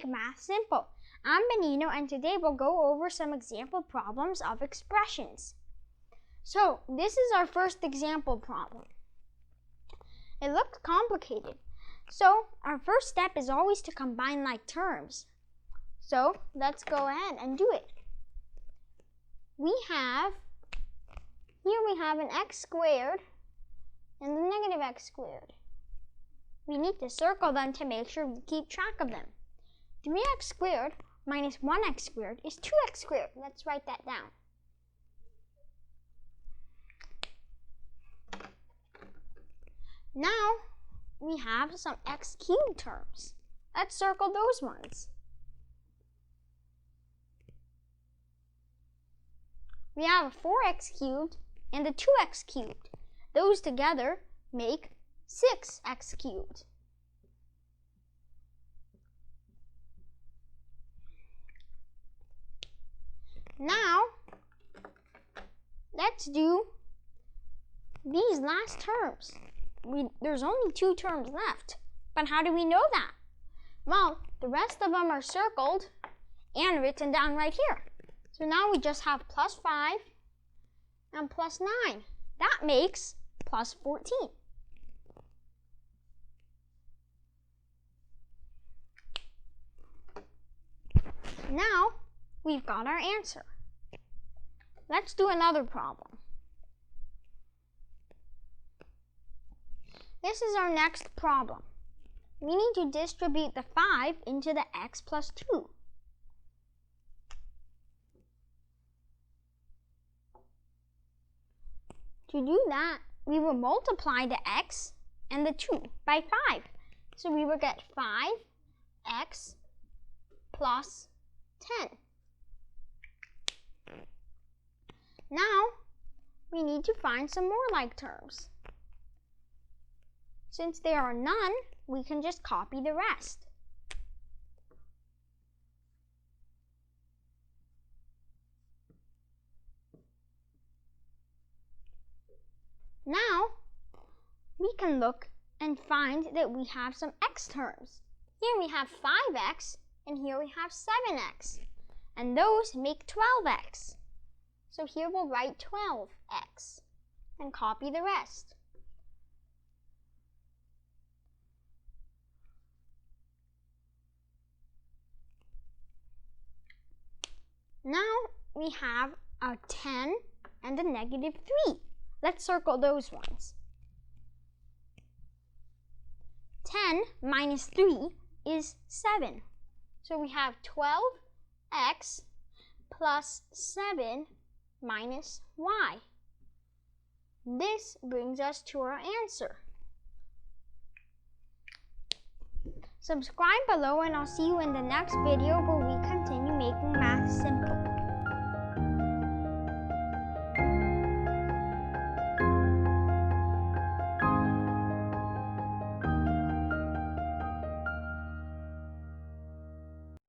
make math simple. I'm Benino, and today we'll go over some example problems of expressions. So, this is our first example problem. It looks complicated. So, our first step is always to combine like terms. So, let's go ahead and do it. Here we have an x squared and the negative x squared. We need to circle them to make sure we keep track of them. 3x squared minus 1x squared is 2x squared. Let's write that down. Now we have some x cubed terms. Let's circle those ones. We have a 4x cubed and a 2x cubed. Those together make 6x cubed. Now, let's do these last terms. There's only 2 terms left, but how do we know that? Well, the rest of them are circled and written down right here. So now we just have plus 5 and plus 9. That makes plus 14. Now, we've got our answer. Let's do another problem. This is our next problem. We need to distribute the 5 into the x plus 2. To do that, we will multiply the x and the 2 by 5. So we will get 5x plus 10. Now, we need to find some more like terms. Since there are none, we can just copy the rest. Now, we can look and find that we have some x terms. Here we have 5x, and here we have 7x. And those make 12x. So here we'll write 12x and copy the rest. Now we have a 10 and a negative 3. Let's circle those ones. 10 minus 3 is 7. So we have 12x plus 7 minus y. This brings us to our answer. Subscribe below and I'll see you in the next video where we continue making math simple.